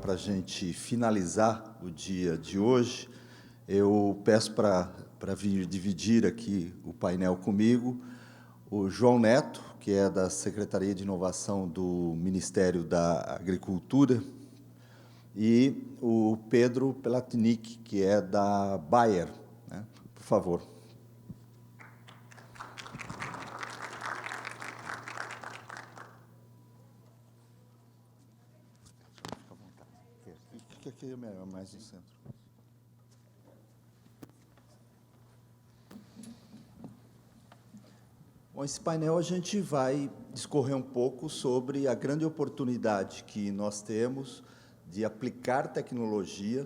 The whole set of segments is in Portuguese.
para a gente finalizar o dia de hoje, eu peço para vir dividir aqui o painel comigo o João Neto, que é da Secretaria de Inovação do Ministério da Agricultura, e o Pedro Pelatnik, que é da Bayer, né? Por favor. Fica aqui mais no centro. Bom, esse painel a gente vai discorrer um pouco sobre a grande oportunidade que nós temos de aplicar tecnologia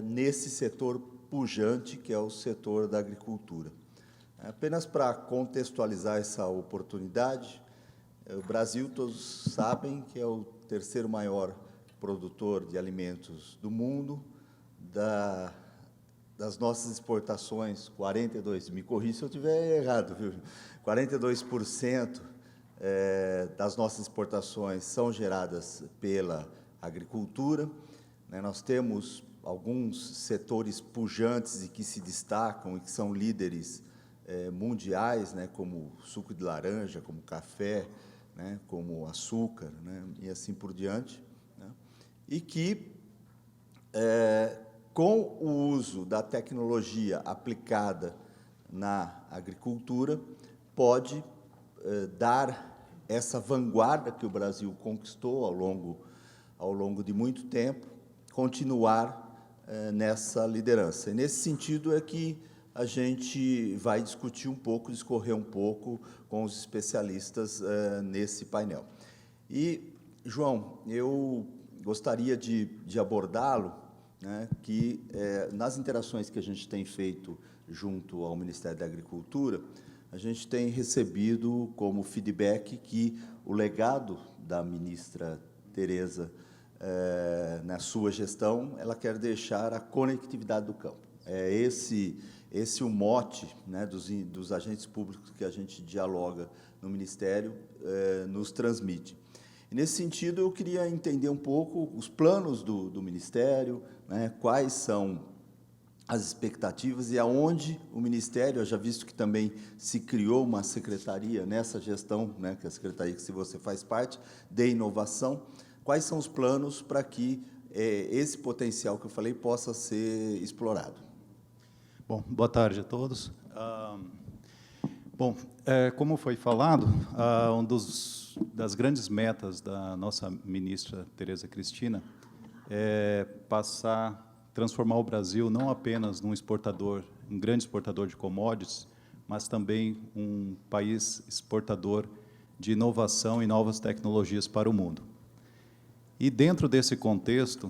nesse setor pujante, que é o setor da agricultura. Apenas para contextualizar essa oportunidade, o Brasil, todos sabem que é o terceiro maior produtor de alimentos do mundo. Das nossas exportações, 42%, me corrija se eu estiver errado, viu? 42% das nossas exportações são geradas pela agricultura. Nós temos alguns setores pujantes e que se destacam e que são líderes mundiais, como suco de laranja, como café, como açúcar, e assim por diante, e que, com o uso da tecnologia aplicada na agricultura, pode dar essa vanguarda que o Brasil conquistou ao longo de muito tempo, continuar nessa liderança. E, nesse sentido, é que a gente vai discutir um pouco, discorrer um pouco com os especialistas nesse painel. E, João, eu gostaria de abordá-lo, que, nas interações que a gente tem feito junto ao Ministério da Agricultura, a gente tem recebido como feedback que o legado da ministra Tereza, na sua gestão, ela quer deixar a conectividade do campo. É esse o mote dos agentes públicos que a gente dialoga no Ministério, nos transmite. E, nesse sentido, eu queria entender um pouco os planos do Ministério, quais são as expectativas e aonde o Ministério, já visto que também se criou uma secretaria nessa gestão, que é a secretaria que você faz parte, de inovação, quais são os planos para que esse potencial que eu falei possa ser explorado? Bom, boa tarde a todos. Como foi falado, das grandes metas da nossa ministra Tereza Cristina é transformar o Brasil não apenas num grande exportador de commodities, mas também um país exportador de inovação e novas tecnologias para o mundo. E, dentro desse contexto,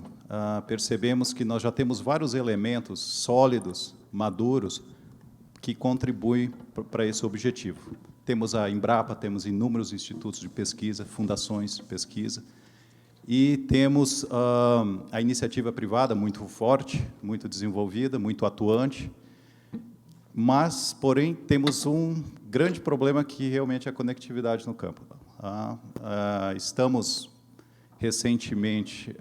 percebemos que nós já temos vários elementos sólidos, maduros, que contribuem para esse objetivo. Temos a Embrapa, temos inúmeros institutos de pesquisa, fundações de pesquisa, e temos a iniciativa privada muito forte, muito desenvolvida, muito atuante, mas, porém, temos um grande problema que realmente é a conectividade no campo. Estamos, recentemente,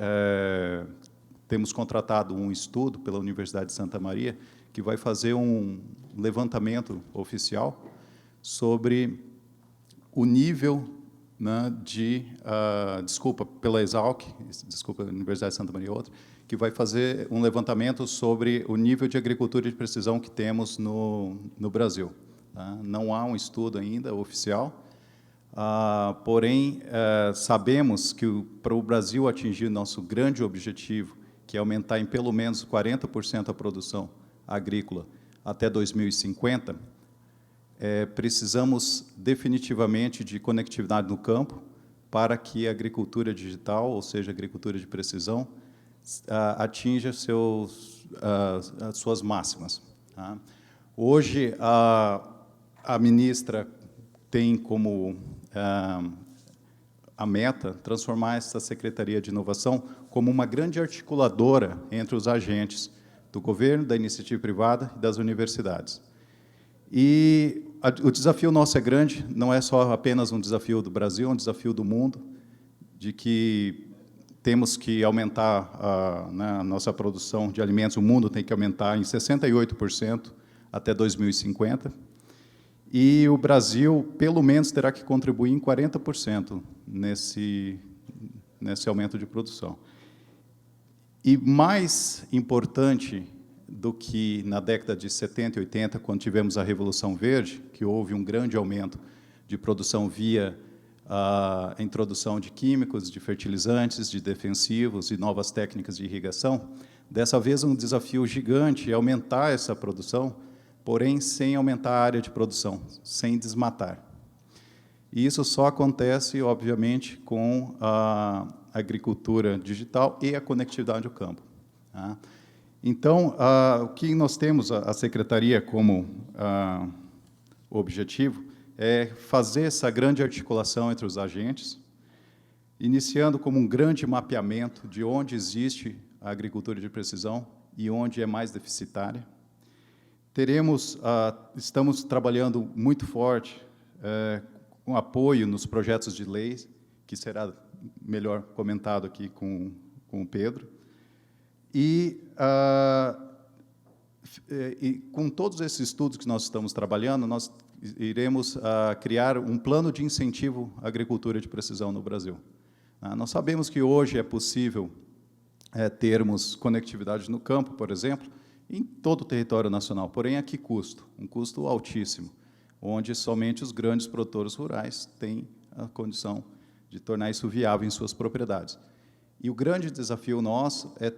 temos contratado um estudo pela Universidade de Santa Maria, que vai fazer um levantamento oficial sobre o nível pela Exalc, a Universidade de Santa Maria outra, que vai fazer um levantamento sobre o nível de agricultura de precisão que temos no Brasil. Não há um estudo ainda oficial, porém, sabemos que para o Brasil atingir nosso grande objetivo, que é aumentar em pelo menos 40% a produção agrícola até 2050, precisamos definitivamente de conectividade no campo para que a agricultura digital, ou seja, a agricultura de precisão, atinja as suas máximas. Hoje, a ministra tem como a meta transformar essa Secretaria de Inovação como uma grande articuladora entre os agentes do governo, da iniciativa privada e das universidades. E o desafio nosso é grande, não é só apenas um desafio do Brasil, é um desafio do mundo, de que temos que aumentar a nossa produção de alimentos, o mundo tem que aumentar em 68% até 2050, e o Brasil, pelo menos, terá que contribuir em 40% nesse aumento de produção. E mais importante do que na década de 70 e 80, quando tivemos a Revolução Verde, que houve um grande aumento de produção via a introdução de químicos, de fertilizantes, de defensivos e novas técnicas de irrigação, dessa vez um desafio gigante é aumentar essa produção, porém sem aumentar a área de produção, sem desmatar. E isso só acontece, obviamente, com a agricultura digital e a conectividade ao campo. Tá? Então, o que nós temos, a Secretaria, como objetivo, é fazer essa grande articulação entre os agentes, iniciando como um grande mapeamento de onde existe a agricultura de precisão e onde é mais deficitária. Estamos trabalhando muito forte com apoio nos projetos de lei, que será melhor comentado aqui com o Pedro, e com todos esses estudos que nós estamos trabalhando, nós iremos criar um plano de incentivo à agricultura de precisão no Brasil. Nós sabemos que hoje é possível termos conectividade no campo, por exemplo, em todo o território nacional, porém a que custo? Um custo altíssimo, onde somente os grandes produtores rurais têm a condição de tornar isso viável em suas propriedades. E o grande desafio nosso é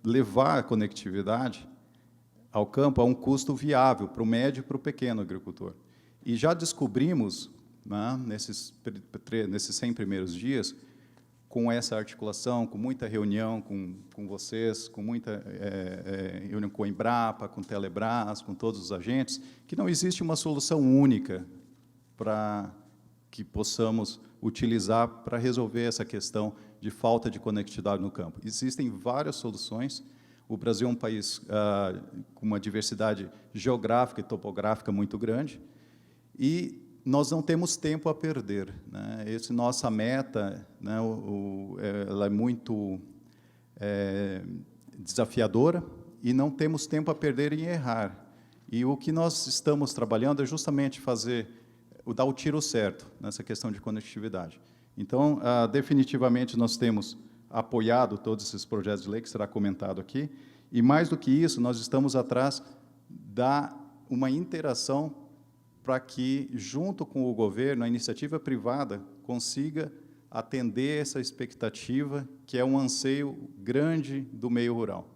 levar a conectividade ao campo a um custo viável para o médio e para o pequeno agricultor. E já descobrimos, nesses 100 primeiros dias, com essa articulação, com muita reunião com vocês, com muita reunião com a Embrapa, com o Telebrás, com todos os agentes, que não existe uma solução única para que possamos utilizar para resolver essa questão de falta de conectividade no campo. Existem várias soluções. O Brasil é um país com uma diversidade geográfica e topográfica muito grande, e nós não temos tempo a perder. Né? Nossa meta, né, ela é muito desafiadora, e não temos tempo a perder em errar. E o que nós estamos trabalhando é justamente dar o tiro certo nessa questão de conectividade. Então, definitivamente, nós temos apoiado todos esses projetos de lei, que será comentado aqui, e, mais do que isso, nós estamos atrás da uma interação para que, junto com o governo, a iniciativa privada consiga atender essa expectativa, que é um anseio grande do meio rural,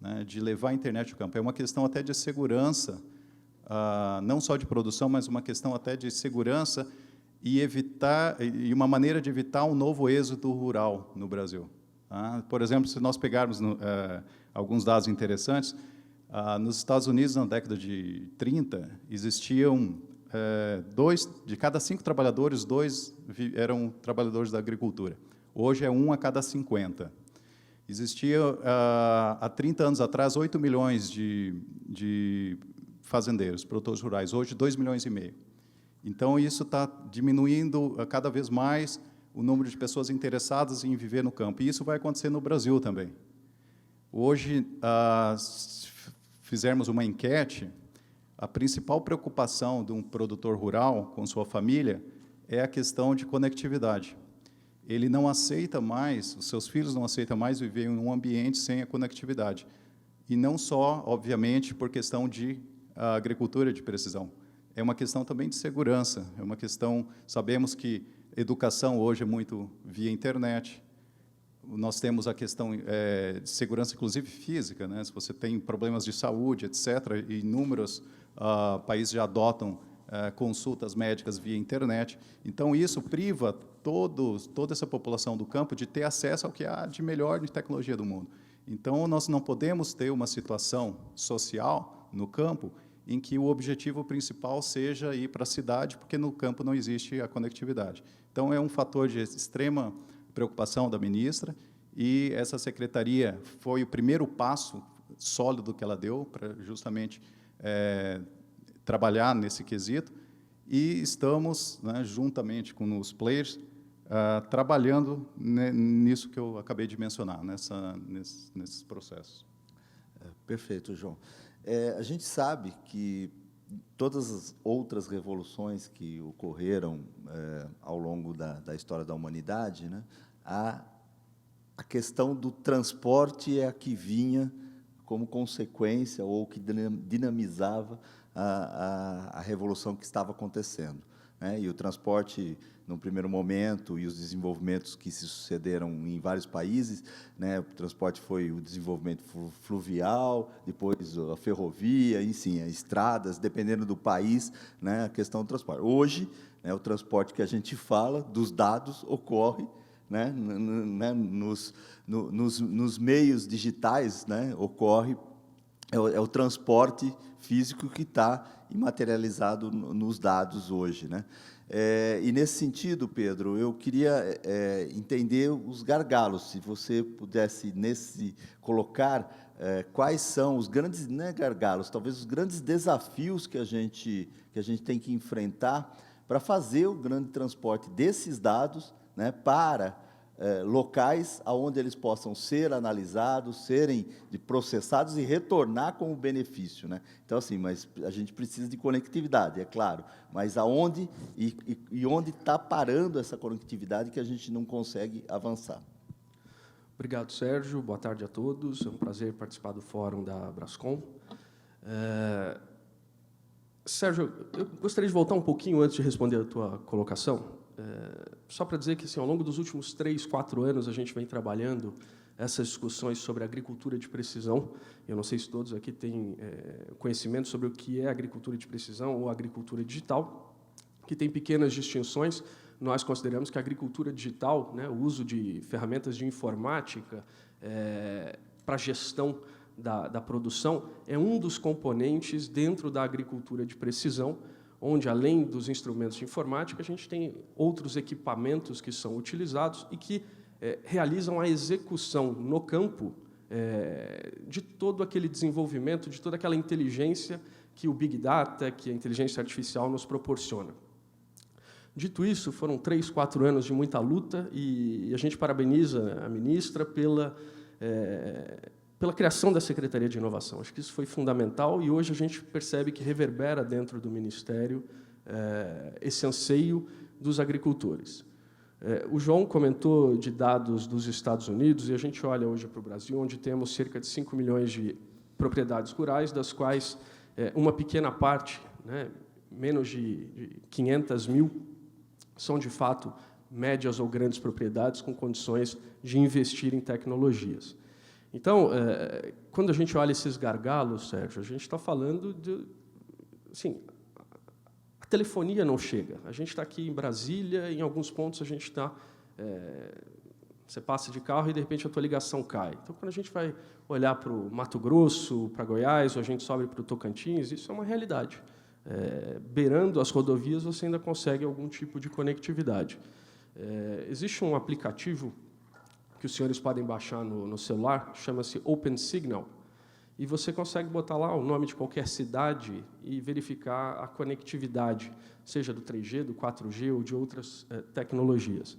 né, de levar a internet ao campo. É uma questão até de segurança, não só de produção, mas uma questão até de segurança e uma maneira de evitar um novo êxodo rural no Brasil. Tá? Por exemplo, se nós pegarmos alguns dados interessantes, nos Estados Unidos, na década de 30, existiam de cada 5 trabalhadores, 2 eram trabalhadores da agricultura. Hoje é 1 a cada 50. Existia, há 30 anos atrás, 8 milhões de fazendeiros, produtores rurais. Hoje, 2,5 milhões. Então, isso está diminuindo cada vez mais o número de pessoas interessadas em viver no campo. E isso vai acontecer no Brasil também. Hoje, se fizermos uma enquete, a principal preocupação de um produtor rural com sua família é a questão de conectividade. Ele não aceita mais, os seus filhos não aceitam mais viver em um ambiente sem a conectividade. E não só, obviamente, por questão de agricultura de precisão. É uma questão também de segurança, é uma questão, sabemos que educação hoje é muito via internet, nós temos a questão de segurança, inclusive física, né? Se você tem problemas de saúde, etc., e inúmeros países já adotam consultas médicas via internet. Então, isso priva toda essa população do campo de ter acesso ao que há de melhor de tecnologia do mundo. Então, nós não podemos ter uma situação social no campo em que o objetivo principal seja ir para a cidade, porque no campo não existe a conectividade. Então, é um fator de extrema preocupação da ministra, e essa secretaria foi o primeiro passo sólido que ela deu para justamente trabalhar nesse quesito, e estamos, né, juntamente com os players, trabalhando nisso que eu acabei de mencionar, nesses processos. Perfeito, João. A gente sabe que todas as outras revoluções que ocorreram ao longo da história da humanidade, né, a questão do transporte é a que vinha como consequência ou que dinamizava a revolução que estava acontecendo, né? E o transporte, no primeiro momento, e os desenvolvimentos que se sucederam em vários países, né? O transporte foi o desenvolvimento fluvial, depois a ferrovia, enfim, as estradas, dependendo do país, né? A questão do transporte. Hoje, né, o transporte que a gente fala, dos dados, ocorre, né, nos meios digitais, né, ocorre, é o transporte físico que está imaterializado nos dados hoje, né? E, nesse sentido, Pedro, eu queria entender os gargalos, se você pudesse colocar quais são os grandes, né, gargalos, talvez os grandes desafios que a gente tem que enfrentar para fazer o grande transporte desses dados, né, para locais onde eles possam ser analisados, serem processados e retornar como benefício, né? Então, assim, mas a gente precisa de conectividade, é claro, mas aonde e onde está parando essa conectividade que a gente não consegue avançar? Obrigado, Sérgio. Boa tarde a todos. É um prazer participar do Fórum da Brascom. Sérgio, eu gostaria de voltar um pouquinho antes de responder a tua colocação, só para dizer que, assim, ao longo dos últimos 3, 4 anos, a gente vem trabalhando essas discussões sobre agricultura de precisão. Eu não sei se todos aqui têm conhecimento sobre o que é agricultura de precisão ou agricultura digital, que tem pequenas distinções. Nós consideramos que a agricultura digital, né, o uso de ferramentas de informática para a gestão da produção, é um dos componentes dentro da agricultura de precisão, onde, além dos instrumentos de informática, a gente tem outros equipamentos que são utilizados e que realizam a execução no campo de todo aquele desenvolvimento, de toda aquela inteligência que o Big Data, que a inteligência artificial nos proporciona. Dito isso, foram 3, 4 anos de muita luta e a gente parabeniza a ministra pela criação da Secretaria de Inovação. Acho que isso foi fundamental e hoje a gente percebe que reverbera dentro do Ministério esse anseio dos agricultores. O João comentou de dados dos Estados Unidos e a gente olha hoje para o Brasil, onde temos cerca de 5 milhões de propriedades rurais, das quais uma pequena parte, né, menos de 500 mil, são, de fato, médias ou grandes propriedades com condições de investir em tecnologias. Então, quando a gente olha esses gargalos, Sérgio, a gente está falando de... Assim, a telefonia não chega. A gente está aqui em Brasília, em alguns pontos a gente está... você passa de carro e, de repente, a tua ligação cai. Então, quando a gente vai olhar para o Mato Grosso, para Goiás, ou a gente sobe para o Tocantins, isso é uma realidade. Beirando as rodovias, você ainda consegue algum tipo de conectividade. Existe um aplicativo que os senhores podem baixar no celular, chama-se Open Signal, e você consegue botar lá o nome de qualquer cidade e verificar a conectividade, seja do 3G, do 4G ou de outras tecnologias.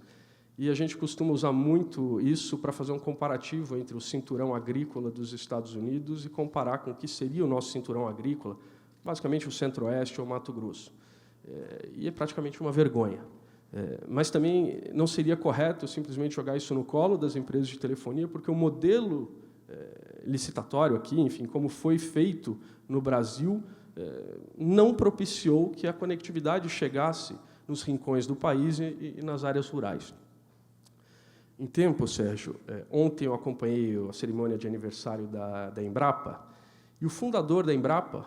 E a gente costuma usar muito isso para fazer um comparativo entre o cinturão agrícola dos Estados Unidos e comparar com o que seria o nosso cinturão agrícola, basicamente o Centro-Oeste ou Mato Grosso. E é praticamente uma vergonha. Mas também não seria correto simplesmente jogar isso no colo das empresas de telefonia, porque o modelo licitatório aqui, enfim, como foi feito no Brasil, não propiciou que a conectividade chegasse nos rincões do país e nas áreas rurais. Em tempo, Sérgio, ontem eu acompanhei a cerimônia de aniversário da Embrapa, e o fundador da Embrapa,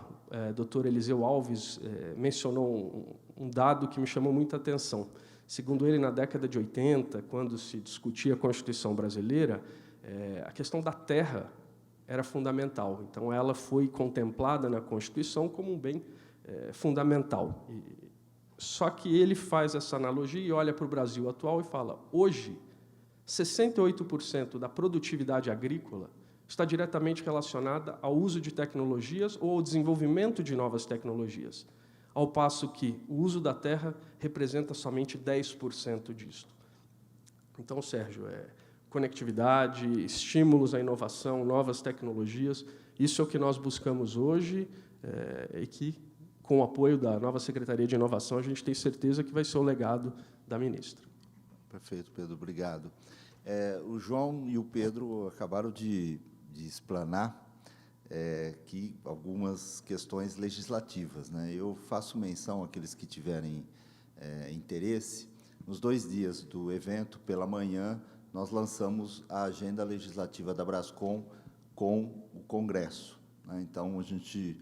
Dr. Eliseu Alves, mencionou um dado que me chamou muita atenção. Segundo ele, na década de 80, quando se discutia a Constituição brasileira, a questão da terra era fundamental. Então, ela foi contemplada na Constituição como um bem fundamental. Só que ele faz essa analogia e olha para o Brasil atual e fala: hoje, 68% da produtividade agrícola está diretamente relacionada ao uso de tecnologias ou ao desenvolvimento de novas tecnologias, ao passo que o uso da terra representa somente 10% disso. Então, Sérgio, conectividade, estímulos à inovação, novas tecnologias, isso é o que nós buscamos hoje e que, com o apoio da nova Secretaria de Inovação, a gente tem certeza que vai ser o legado da ministra. Perfeito, Pedro, obrigado. O João e o Pedro acabaram de explanar que algumas questões legislativas, né? Eu faço menção àqueles que tiverem interesse. Nos 2 dias do evento, pela manhã, nós lançamos a agenda legislativa da Brascom com o Congresso, né? Então, a gente,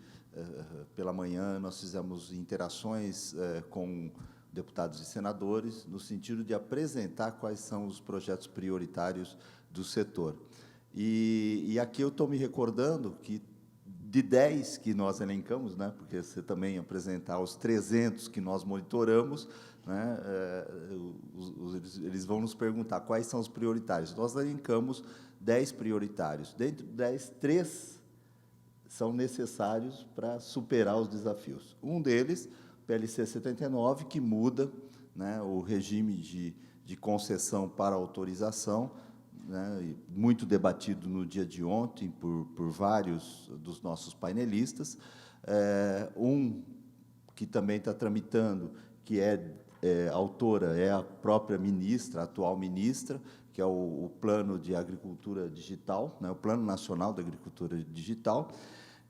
pela manhã, nós fizemos interações com deputados e senadores, no sentido de apresentar quais são os projetos prioritários do setor. E aqui eu estou me recordando que, de 10 que nós elencamos, né, porque você também apresentar os 300 que nós monitoramos, né, eles vão nos perguntar quais são os prioritários. Nós elencamos 10 prioritários. Dentre 10, 3 são necessários para superar os desafios. Um deles, PLC 79, que muda, né, o regime de concessão para autorização, né, muito debatido no dia de ontem por vários dos nossos painelistas. Um que também está tramitando, que autora é a própria ministra, a atual ministra, que é o Plano de Agricultura Digital, né, o Plano Nacional da Agricultura Digital,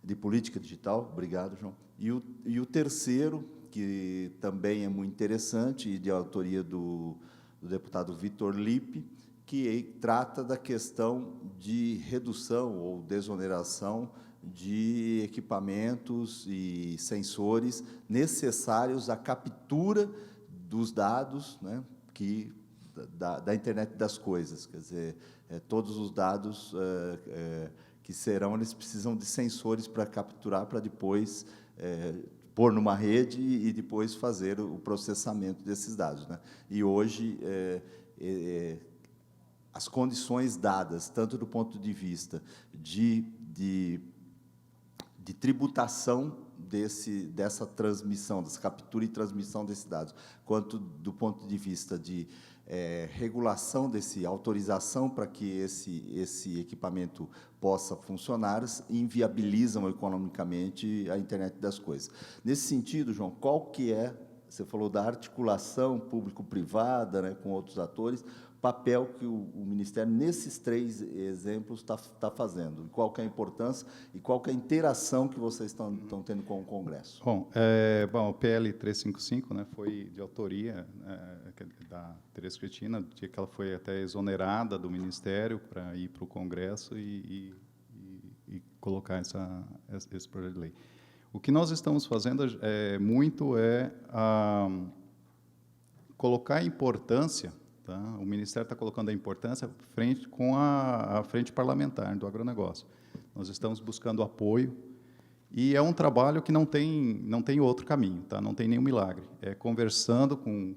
de Política Digital. Obrigado, João. E o terceiro, que também é muito interessante, e de autoria do deputado Vitor Lippe, que trata da questão de redução ou desoneração de equipamentos e sensores necessários à captura dos dados, né, da internet das coisas. Quer dizer, todos os dados que serão, eles precisam de sensores para capturar, para depois pôr numa rede e depois fazer o processamento desses dados, né? E hoje as condições dadas, tanto do ponto de vista de tributação dessa transmissão, dessa captura e transmissão desses dados, quanto do ponto de vista de regulação autorização para que esse equipamento possa funcionar, inviabilizam economicamente a internet das coisas. Nesse sentido, João, qual que você falou da articulação público-privada, né, com outros atores, papel que o Ministério, nesses 3 exemplos, está fazendo? E qual que é a importância e qual que é a interação que vocês estão tendo com o Congresso? Bom, o PL 355, né, foi de autoria da Tereza Cristina, no dia que ela foi até exonerada do Ministério para ir para o Congresso e colocar esse projeto de lei. O que nós estamos fazendo colocar a importância. Tá? O Ministério está colocando a importância com a frente parlamentar do agronegócio. Nós estamos buscando apoio e é um trabalho que não tem outro caminho, tá? Não tem nenhum milagre. É conversando com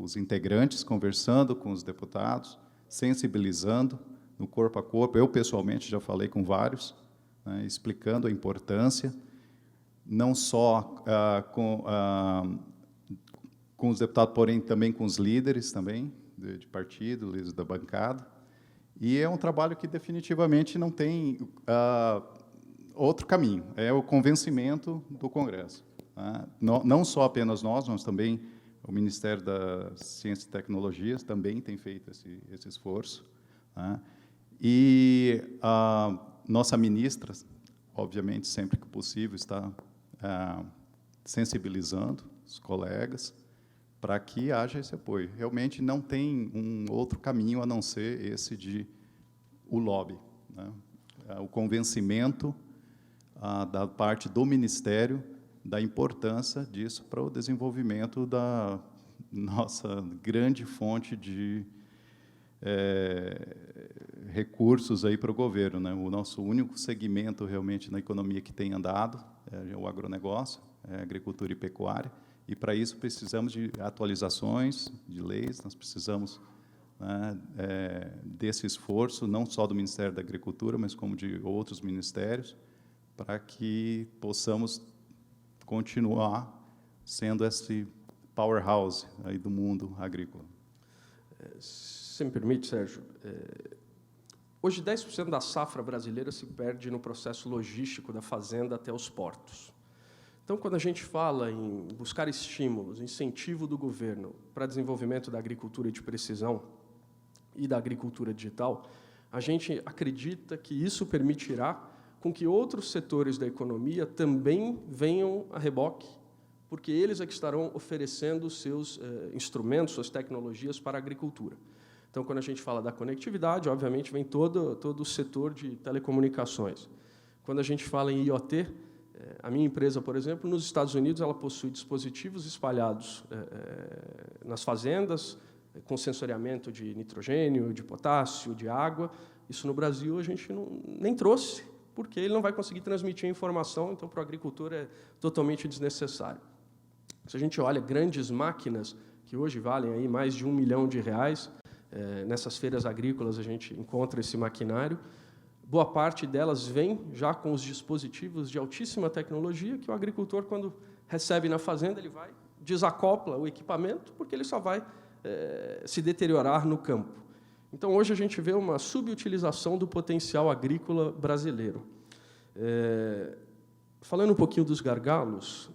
os integrantes, conversando com os deputados, sensibilizando no corpo a corpo. Eu, pessoalmente, já falei com vários, né, explicando a importância, não só com os deputados, porém também com os líderes também, de partido, líderes da bancada, e é um trabalho que definitivamente não tem outro caminho, é o convencimento do Congresso. Tá? Não só apenas nós, mas também o Ministério da Ciência e Tecnologias também tem feito esse esforço. Tá? E a nossa ministra, obviamente, sempre que possível, está sensibilizando os colegas, para que haja esse apoio. Realmente não tem um outro caminho a não ser esse o lobby, né? O convencimento da parte do Ministério da importância disso para o desenvolvimento da nossa grande fonte de recursos aí para o governo, né? O nosso único segmento realmente na economia que tem andado é o agronegócio, a agricultura e pecuária. E, para isso, precisamos de atualizações de leis, nós precisamos, né, desse esforço, não só do Ministério da Agricultura, mas como de outros ministérios, para que possamos continuar sendo esse powerhouse aí do mundo agrícola. Se me permite, Sérgio, hoje 10% da safra brasileira se perde no processo logístico da fazenda até os portos. Então, quando a gente fala em buscar estímulos, incentivo do governo para desenvolvimento da agricultura de precisão e da agricultura digital, a gente acredita que isso permitirá com que outros setores da economia também venham a reboque, porque eles é que estarão oferecendo seus instrumentos, suas tecnologias para a agricultura. Então, quando a gente fala da conectividade, obviamente, vem todo o setor de telecomunicações. Quando a gente fala em IoT, a minha empresa, por exemplo, nos Estados Unidos, ela possui dispositivos espalhados nas fazendas, com sensoriamento de nitrogênio, de potássio, de água. Isso no Brasil a gente nem trouxe, porque ele não vai conseguir transmitir a informação, então, para o agricultor é totalmente desnecessário. Se a gente olha grandes máquinas, que hoje valem aí mais de R$1 milhão, nessas feiras agrícolas a gente encontra esse maquinário, boa parte delas vem já com os dispositivos de altíssima tecnologia, que o agricultor, quando recebe na fazenda, ele vai, desacopla o equipamento, porque ele só vai se deteriorar no campo. Então, hoje a gente vê uma subutilização do potencial agrícola brasileiro. Falando um pouquinho dos gargalos,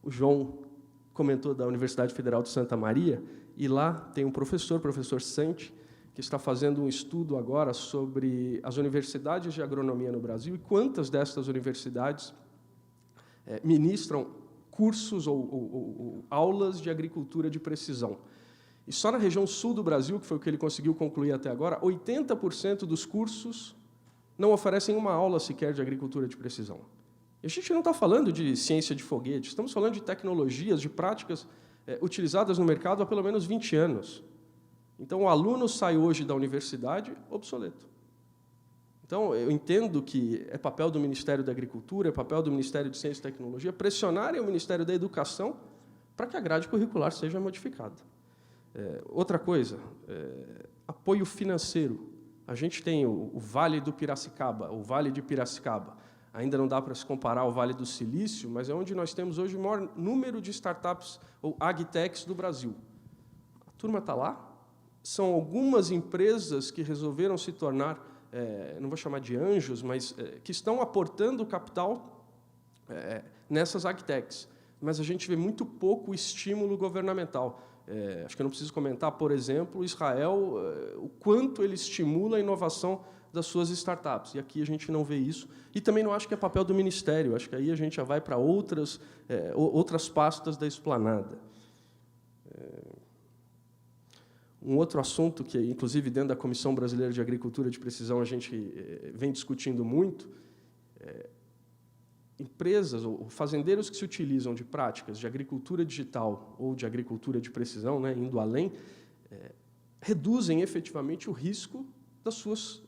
o João comentou da Universidade Federal de Santa Maria, e lá tem um professor, o professor Santi, que está fazendo um estudo agora sobre as universidades de agronomia no Brasil e quantas dessas universidades ministram cursos ou aulas de agricultura de precisão. E só na região sul do Brasil, que foi o que ele conseguiu concluir até agora, 80% dos cursos não oferecem uma aula sequer de agricultura de precisão. E a gente não está falando de ciência de foguete, estamos falando de tecnologias, de práticas utilizadas no mercado há pelo menos 20 anos. Então, o aluno sai hoje da universidade obsoleto. Então, eu entendo que é papel do Ministério da Agricultura, é papel do Ministério de Ciência e Tecnologia pressionarem o Ministério da Educação para que a grade curricular seja modificada. Outra coisa, apoio financeiro. A gente tem o Vale do Piracicaba, o Vale de Piracicaba. Ainda não dá para se comparar ao Vale do Silício, mas é onde nós temos hoje o maior número de startups ou agtechs do Brasil. A turma está lá. São algumas empresas que resolveram se tornar, não vou chamar de anjos, mas que estão aportando capital nessas agtechs. Mas a gente vê muito pouco estímulo governamental. Acho que eu não preciso comentar, por exemplo, Israel, o quanto ele estimula a inovação das suas startups. E aqui a gente não vê isso. E também não acho que é papel do Ministério. Acho que aí a gente já vai para outras pastas da esplanada. Um outro assunto que, inclusive, dentro da Comissão Brasileira de Agricultura de Precisão, a gente vem discutindo muito, empresas ou fazendeiros que se utilizam de práticas de agricultura digital ou de agricultura de precisão, indo além, reduzem efetivamente o risco das suas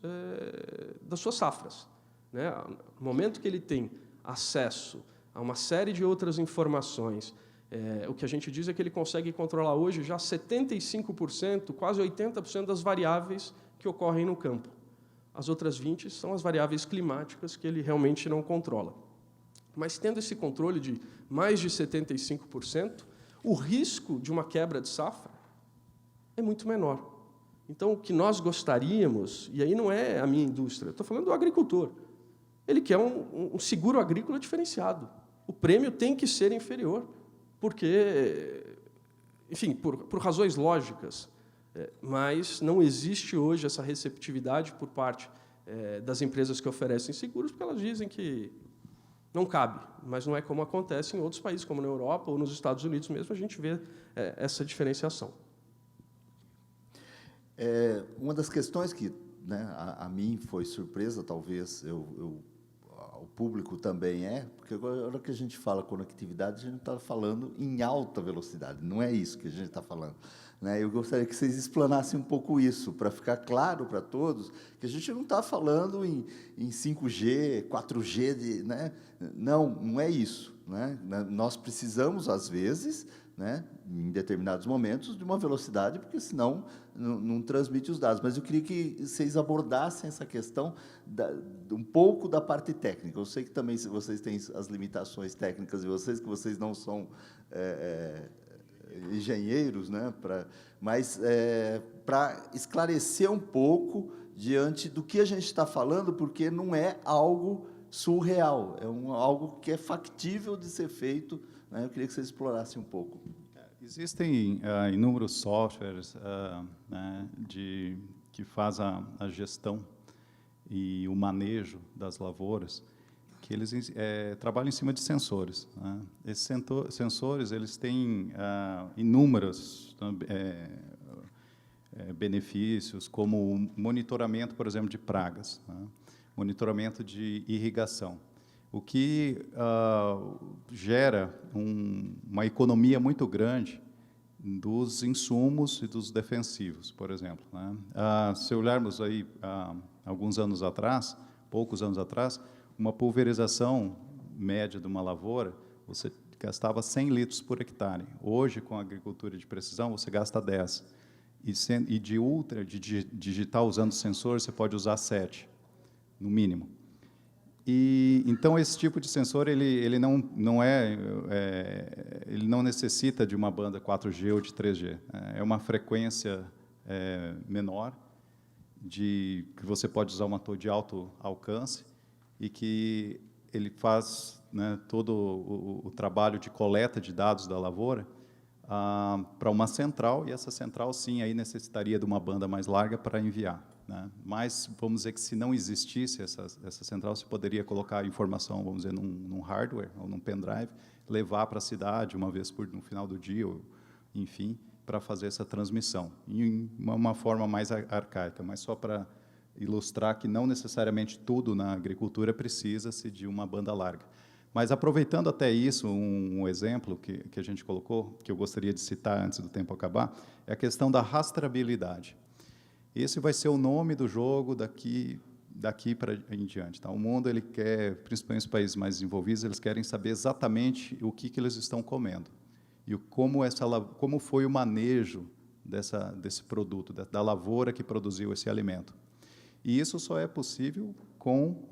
safras. No momento que ele tem acesso a uma série de outras informações, o que a gente diz é que ele consegue controlar hoje já 75%, quase 80% das variáveis que ocorrem no campo. As outras 20% são as variáveis climáticas que ele realmente não controla. Mas, tendo esse controle de mais de 75%, o risco de uma quebra de safra é muito menor. Então, o que nós gostaríamos, e aí não é a minha indústria, estou falando do agricultor, ele quer um seguro agrícola diferenciado. O prêmio tem que ser inferior, porque, enfim, por razões lógicas, mas não existe hoje essa receptividade por parte das empresas que oferecem seguros, porque elas dizem que não cabe, mas não é como acontece em outros países, como na Europa ou nos Estados Unidos mesmo, a gente vê essa diferenciação. Uma das questões que a mim foi surpresa, talvez o público também porque agora que a gente fala conectividade, a gente está falando em alta velocidade, não é isso que a gente está falando. Eu gostaria que vocês explanassem um pouco isso, para ficar claro para todos que a gente não está falando em 5G, 4G, não é isso. Nós precisamos, às vezes, em determinados momentos, de uma velocidade, porque senão não transmite os dados. Mas eu queria que vocês abordassem essa questão um pouco da parte técnica. Eu sei que também vocês têm as limitações técnicas de vocês, que vocês não são engenheiros, né? Mas para esclarecer um pouco diante do que a gente está falando, porque não é algo surreal, é algo que é factível de ser feito, né? Eu queria que vocês explorassem um pouco. Existem inúmeros softwares né, que fazem a gestão e o manejo das lavouras, que eles trabalham em cima de sensores. Né? Esses sensores eles têm inúmeros benefícios, como o monitoramento, por exemplo, de pragas, né? Monitoramento de irrigação, o que gera uma economia muito grande dos insumos e dos defensivos, por exemplo. Né? Se olharmos aí alguns anos atrás, poucos anos atrás, uma pulverização média de uma lavoura, você gastava 100 litros por hectare. Hoje, com a agricultura de precisão, você gasta 10. E de digital, usando sensores, você pode usar 7, no mínimo. E então esse tipo de sensor ele não necessita de uma banda 4G ou de 3G. É uma frequência menor que você pode usar uma torre de alto alcance e que ele faz, né, todo o trabalho de coleta de dados da lavoura para uma central, e essa central sim aí necessitaria de uma banda mais larga para enviar. Né? Mas, vamos dizer que se não existisse essa central, você poderia colocar a informação, vamos dizer, num hardware ou num pendrive, levar para a cidade uma vez no final do dia, ou, enfim, para fazer essa transmissão. Em uma forma mais arcaica, mas só para ilustrar que não necessariamente tudo na agricultura precisa-se de uma banda larga. Mas, aproveitando até isso, um exemplo que a gente colocou, que eu gostaria de citar antes do tempo acabar, é a questão da rastreabilidade. Esse vai ser o nome do jogo daqui para em diante. Tá? O mundo ele quer, principalmente os países mais desenvolvidos, eles querem saber exatamente o que eles estão comendo e como foi o manejo desse produto, da lavoura que produziu esse alimento. E isso só é possível com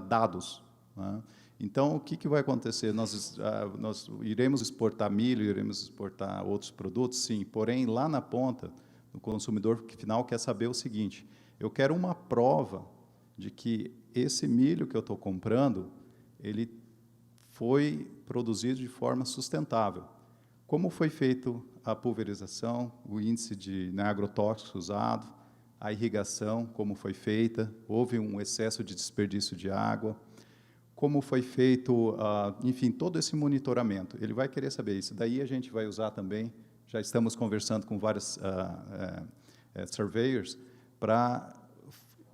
dados. Né? Então, o que vai acontecer? Nós iremos exportar milho, iremos exportar outros produtos, sim, porém, lá na ponta, o consumidor final quer saber o seguinte: eu quero uma prova de que esse milho que eu estou comprando, ele foi produzido de forma sustentável. Como foi feito a pulverização, o índice de agrotóxico usado, a irrigação, como foi feita, houve um excesso de desperdício de água, como foi feito, enfim, todo esse monitoramento. Ele vai querer saber isso. Daí a gente vai usar também. Já estamos conversando com vários surveyors para,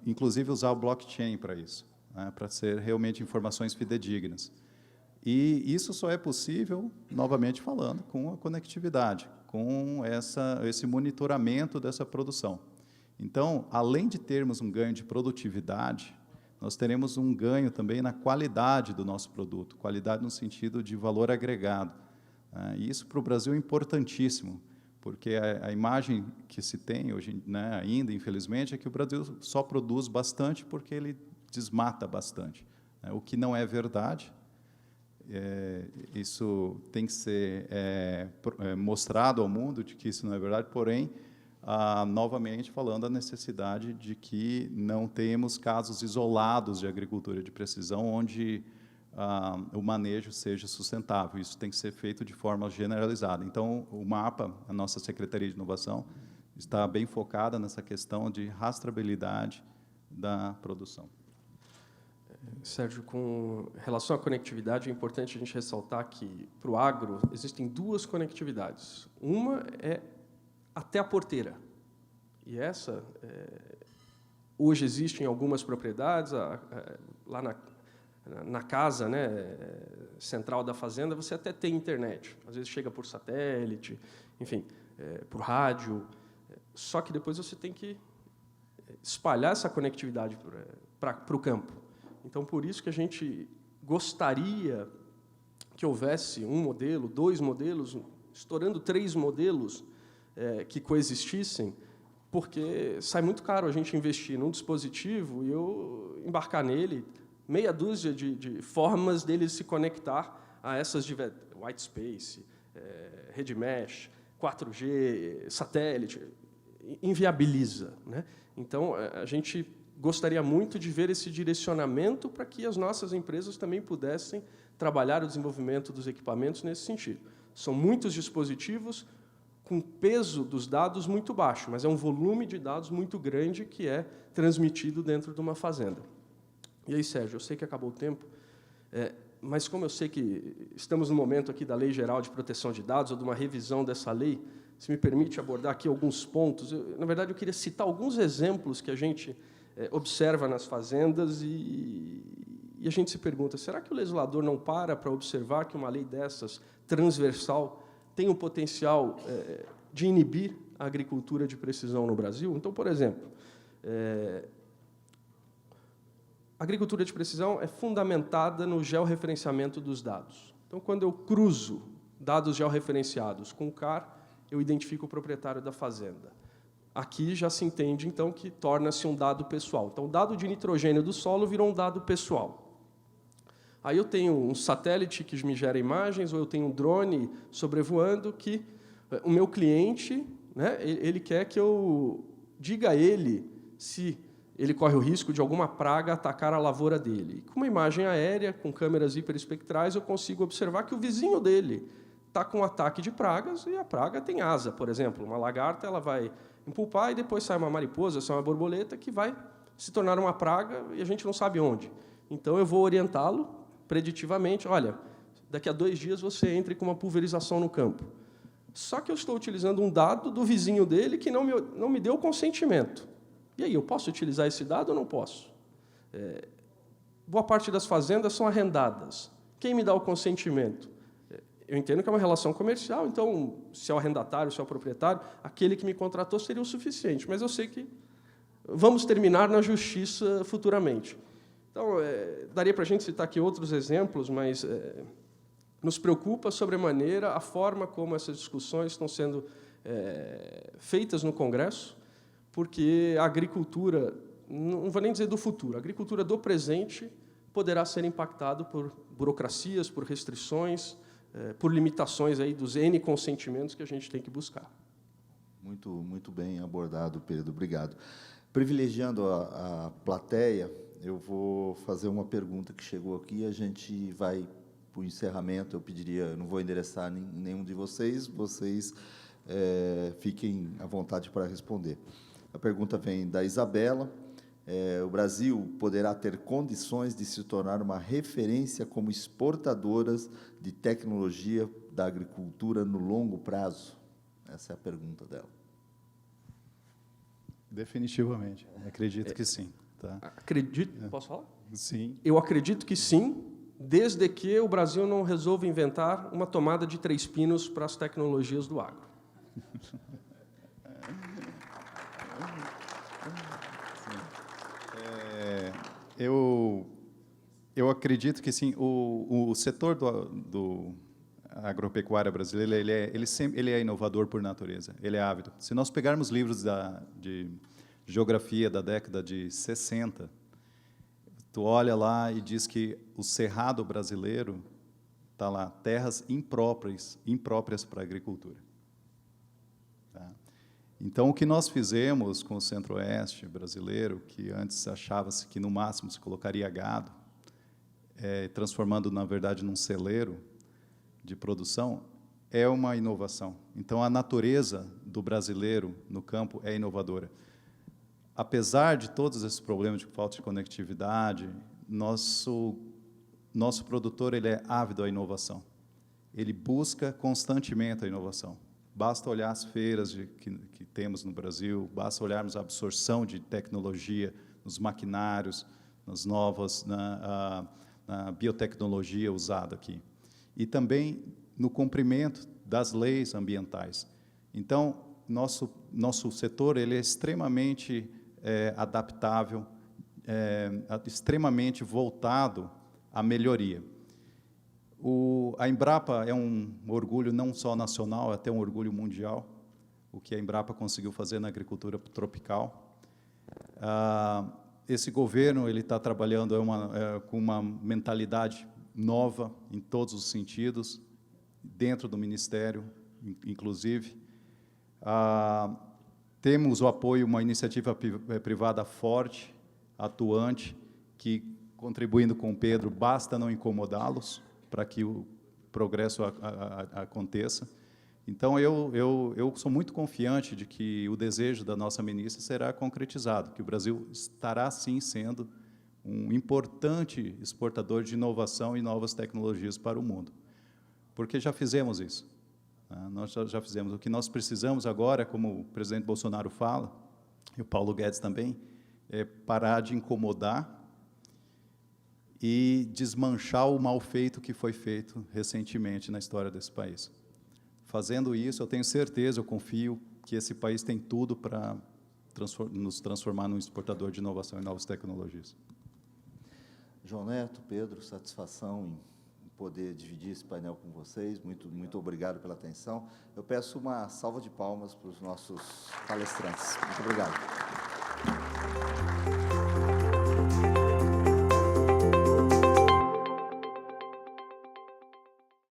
inclusive, usar o blockchain para isso, né, para ser realmente informações fidedignas. E isso só é possível, novamente falando, com a conectividade, com esse monitoramento dessa produção. Então, além de termos um ganho de produtividade, nós teremos um ganho também na qualidade do nosso produto, qualidade no sentido de valor agregado. E isso para o Brasil é importantíssimo, porque a imagem que se tem hoje, né, ainda, infelizmente, é que o Brasil só produz bastante porque ele desmata bastante, né, o que não é verdade. Isso tem que ser mostrado ao mundo de que isso não é verdade, porém, novamente falando a necessidade de que não temos casos isolados de agricultura de precisão onde o manejo seja sustentável. Isso tem que ser feito de forma generalizada. Então, o MAPA, a nossa Secretaria de Inovação, está bem focada nessa questão de rastreabilidade da produção. Sérgio, com relação à conectividade, é importante a gente ressaltar que, para o agro, existem duas conectividades. Uma é até a porteira. E essa, hoje, existe em algumas propriedades, lá na casa, né, central da fazenda, você até tem internet. Às vezes chega por satélite, enfim, por rádio. Só que depois você tem que espalhar essa conectividade para o campo. Então, por isso que a gente gostaria que houvesse um modelo, 2 modelos, estourando 3 modelos que coexistissem, porque sai muito caro a gente investir num dispositivo e eu embarcar nele meia dúzia de formas dele se conectar a essas white space, rede mesh, 4G, satélite, inviabiliza, né? Então, a gente gostaria muito de ver esse direcionamento para que as nossas empresas também pudessem trabalhar o desenvolvimento dos equipamentos nesse sentido. São muitos dispositivos com peso dos dados muito baixo, mas é um volume de dados muito grande que é transmitido dentro de uma fazenda. E aí, Sérgio, eu sei que acabou o tempo, mas como eu sei que estamos no momento aqui da Lei Geral de Proteção de Dados, ou de uma revisão dessa lei, se me permite abordar aqui alguns pontos. Na verdade, eu queria citar alguns exemplos que a gente observa nas fazendas e a gente se pergunta, será que o legislador não para observar que uma lei dessas, transversal, tem o potencial de inibir a agricultura de precisão no Brasil? Então, por exemplo, a agricultura de precisão é fundamentada no georreferenciamento dos dados. Então, quando eu cruzo dados georreferenciados com o CAR, eu identifico o proprietário da fazenda. Aqui já se entende, então, que torna-se um dado pessoal. Então, o dado de nitrogênio do solo virou um dado pessoal. Aí eu tenho um satélite que me gera imagens, ou eu tenho um drone sobrevoando que o meu cliente, né, ele quer que eu diga a ele se ele corre o risco de alguma praga atacar a lavoura dele. Com uma imagem aérea, com câmeras hiperespectrais, eu consigo observar que o vizinho dele está com um ataque de pragas e a praga tem asa, por exemplo. Uma lagarta ela vai empulpar e depois sai uma mariposa, sai uma borboleta que vai se tornar uma praga e a gente não sabe onde. Então, eu vou orientá-lo preditivamente. Olha, daqui a 2 dias você entre com uma pulverização no campo. Só que eu estou utilizando um dado do vizinho dele que não me deu consentimento. E aí, eu posso utilizar esse dado ou não posso? Boa parte das fazendas são arrendadas. Quem me dá o consentimento? Eu entendo que é uma relação comercial, então, se é o arrendatário, se é o proprietário, aquele que me contratou seria o suficiente. Mas eu sei que vamos terminar na justiça futuramente. Então, daria para a gente citar aqui outros exemplos, mas nos preocupa sobremaneira a forma como essas discussões estão sendo feitas no Congresso, porque a agricultura, não vou nem dizer do futuro, a agricultura do presente poderá ser impactada por burocracias, por restrições, por limitações aí dos N consentimentos que a gente tem que buscar. Muito bem abordado, Pedro. Obrigado. Privilegiando a plateia, eu vou fazer uma pergunta que chegou aqui, a gente vai para o encerramento, eu pediria, não vou endereçar nenhum de vocês fiquem à vontade para responder. A pergunta vem da Isabela. O Brasil poderá ter condições de se tornar uma referência como exportadoras de tecnologia da agricultura no longo prazo? Essa é a pergunta dela. Definitivamente. Acredito que sim. Tá? Acredito. Posso falar? Sim. Eu acredito que sim, desde que o Brasil não resolva inventar uma tomada de 3 pinos para as tecnologias do agro. Eu acredito que sim. O setor do agropecuária brasileira ele é inovador por natureza. Ele é ávido. Se nós pegarmos livros de geografia da década de 60, tu olha lá e diz que o cerrado brasileiro está lá, terras impróprias para a agricultura. Tá? Então, o que nós fizemos com o Centro-Oeste brasileiro, que antes achava-se que no máximo se colocaria gado, transformando, na verdade, num celeiro de produção, é uma inovação. Então, a natureza do brasileiro no campo é inovadora. Apesar de todos esses problemas de falta de conectividade, nosso produtor ele é ávido à inovação. Ele busca constantemente a inovação. Basta olhar as feiras que temos no Brasil, basta olharmos a absorção de tecnologia nos maquinários, nas novas, na biotecnologia usada aqui. E também no cumprimento das leis ambientais. Então, nosso setor ele é extremamente adaptável, extremamente voltado à melhoria. A Embrapa é um orgulho não só nacional, é até um orgulho mundial, o que a Embrapa conseguiu fazer na agricultura tropical. Esse governo ele está trabalhando com uma mentalidade nova em todos os sentidos, dentro do Ministério, inclusive. Temos o apoio, uma iniciativa privada forte, atuante, que, contribuindo com o Pedro, basta não incomodá-los para que o progresso aconteça. Então, eu sou muito confiante de que o desejo da nossa ministra será concretizado, que o Brasil estará, sim, sendo um importante exportador de inovação e novas tecnologias para o mundo. Porque já fizemos isso. Nós já fizemos. O que nós precisamos agora, como o presidente Bolsonaro fala, e o Paulo Guedes também, é parar de incomodar e desmanchar o mal feito que foi feito recentemente na história desse país. Fazendo isso, eu tenho certeza, eu confio que esse país tem tudo para nos transformar num exportador de inovação e novas tecnologias. João Neto, Pedro, satisfação em poder dividir esse painel com vocês. Muito obrigado pela atenção. Eu peço uma salva de palmas para os nossos palestrantes. Muito obrigado.